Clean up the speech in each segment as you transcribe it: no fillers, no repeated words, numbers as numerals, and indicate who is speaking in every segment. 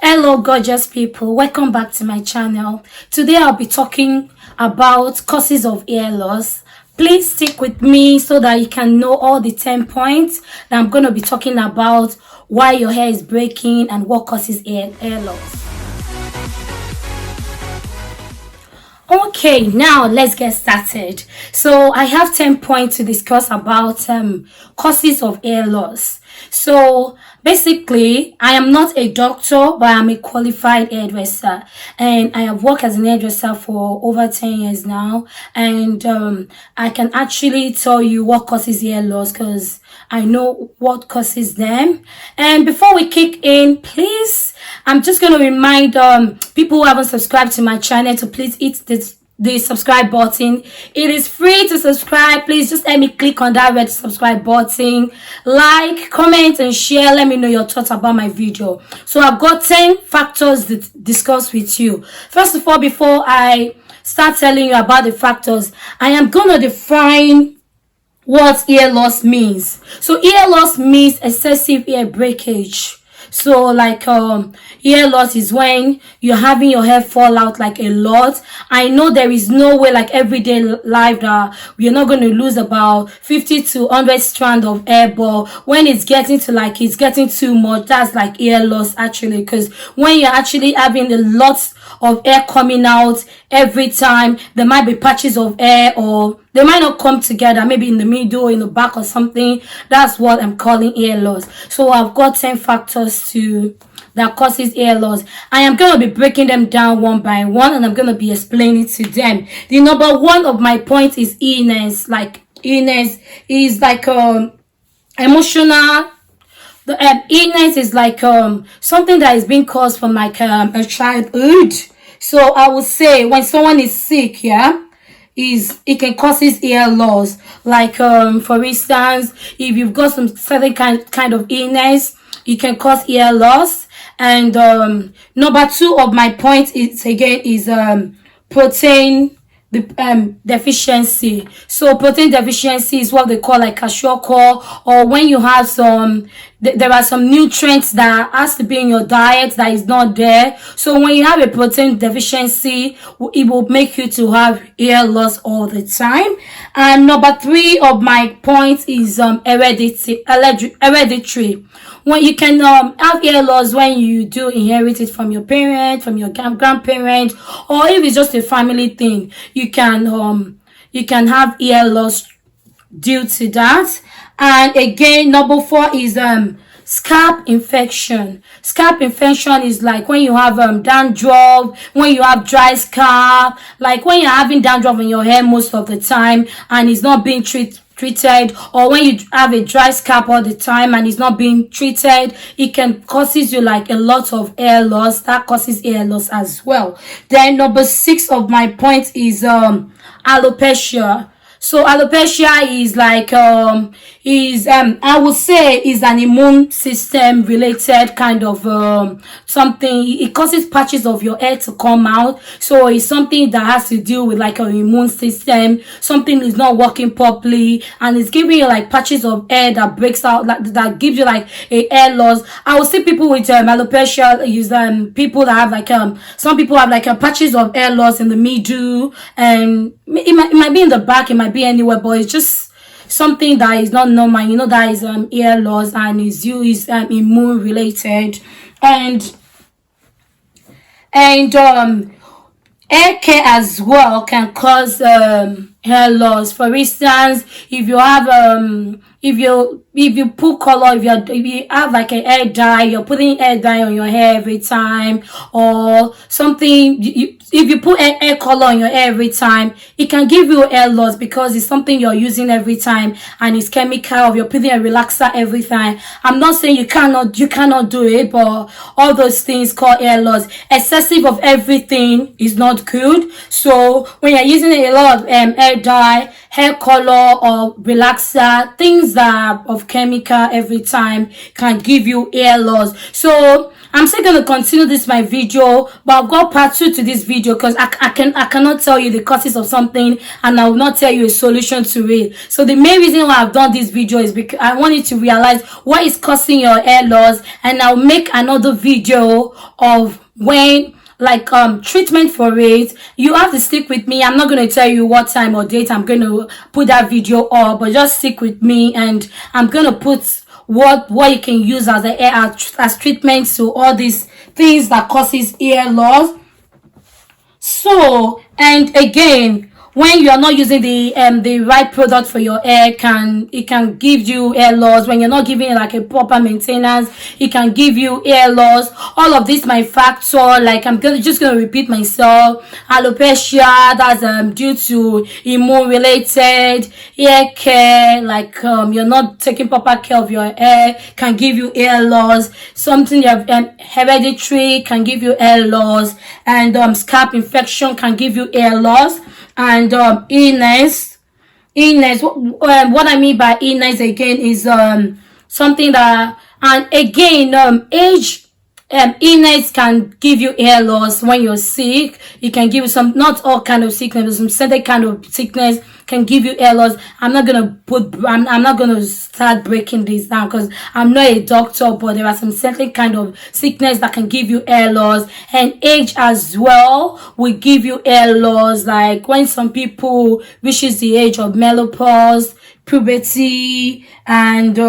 Speaker 1: Hello gorgeous people, welcome back to my channel. Today I'll be talking about causes of hair loss. Please stick with me so that you can know all the 10 points that I'm going to be talking about, why your hair is breaking and what causes hair loss. Okay, now let's get started. So I have 10 points to discuss about causes of hair loss. So basically, I am not a doctor, but I'm a qualified hairdresser, and I have worked as an hairdresser for over 10 years now, and I can actually tell you what causes hair loss because I know what causes them. And before we kick in, please, I'm just going to remind people who haven't subscribed to my channel to please hit the subscribe button. It is free to subscribe. Please just let me click on that red subscribe button, like, comment and share. Let me know your thoughts about my video. So I've got 10 factors to discuss with you. First of all, before I start telling you about the factors, I am going to define what hair loss means. So hair loss means excessive hair breakage. So like hair loss is when you're having your hair fall out like a lot. I know there is no way like everyday life that we're not going to lose about 50 to 100 strand of hair, but when it's getting to like it's getting too much, that's like hair loss actually, because when you're actually having a lot of hair coming out every time, there might be patches of hair or they might not come together, maybe in the middle, in the back or something. That's what I'm calling hair loss. So I've got 10 factors that causes hair loss. I am going to be breaking them down one by one and I'm going to be explaining to them. The number one of my point is illness. Like illness is like emotional. The illness is like something that is being caused from like a childhood. So I would say when someone is sick, it can cause hair loss. Like for instance, if you've got some certain kind of illness, it can cause hair loss. And number two of my point is protein deficiency. So protein deficiency is what they call like kwashiorkor, or when you have some there are some nutrients that has to be in your diet that is not there. So when you have a protein deficiency, it will make you to have hair loss all the time. And number three of my points is hereditary. When you can have hair loss when you do inherit it from your parents, from your grandparents, or if it's just a family thing, you can have hair loss due to that. And again, number four is scalp infection. Scalp infection is like when you have dandruff, when you have dry scalp, like when you're having dandruff in your hair most of the time and it's not being treated, or when you have a dry scalp all the time and it's not being treated, it can causes you like a lot of hair loss. That causes hair loss as well. Then number six of my point is alopecia. So alopecia is like I would say is an immune system related kind of something. It causes patches of your hair to come out. So it's something that has to do with like your immune system. Something is not working properly and it's giving you like patches of hair that breaks out, like that gives you like a hair loss. I would see people with alopecia is people that have like some people have like patches of hair loss in the middle, and it might be in the back, it might be anywhere, but it's just something that is not normal. You know, that is hair loss and is immune related. And hair care as well can cause hair loss. For instance, if you have if you put color, if you have like a hair dye, you're putting hair dye on your hair every time, or something, if you put hair color on your hair every time, it can give you hair loss because it's something you're using every time and it's chemical, or you're putting a relaxer every time. I'm not saying you cannot do it, but all those things called hair loss. Excessive of everything is not good. So when you're using a lot of hair dye, hair color or relaxer, things that are of chemical every time can give you hair loss. So I'm still going to continue this my video, but I've got part 2 to this video because I cannot tell you the causes of something and I will not tell you a solution to it. So the main reason why I've done this video is because I want you to realize what is causing your hair loss, and I'll make another video of when treatment for it. You have to stick with me. I'm not going to tell you what time or date I'm going to put that video up, but just stick with me, and I'm going to put what you can use as as treatment to all these things that causes hair loss. So, and again, when you are not using the right product for your hair, it can give you hair loss. When you're not giving it like a proper maintenance, it can give you hair loss. All of this might factor, like I'm just gonna repeat myself. Alopecia, that's due to immune related. Hair care, like you're not taking proper care of your hair, can give you hair loss. Something you have hereditary can give you hair loss, and scalp infection can give you hair loss. And illness, what I mean by illness again is something that, and again, age, illness can give you hair loss. When you're sick, it can give you some, not all kind of sickness, but some certain kind of sickness can give you hair loss. I'm not gonna start breaking this down because I'm not a doctor, but there are some certain kind of sickness that can give you hair loss, and age as well will give you hair loss. Like when some people reaches the age of menopause, puberty, and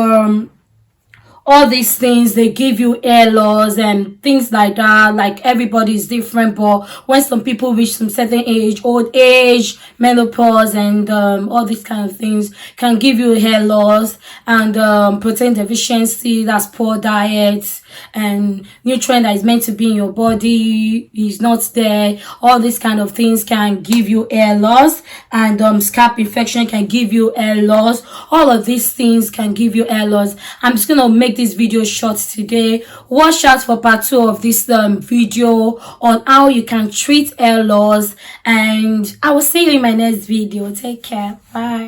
Speaker 1: all these things, they give you hair loss and things like that. Like everybody is different, but when some people reach some certain age, old age, menopause, and all these kind of things can give you hair loss. And protein deficiency, that's poor diet, and nutrient that is meant to be in your body is not there. All these kind of things can give you hair loss, and scalp infection can give you hair loss. All of these things can give you hair loss. I'm just gonna make this video short today. Watch out for part 2 of this video on how you can treat hair loss, and I will see you in my next video. Take care. Bye.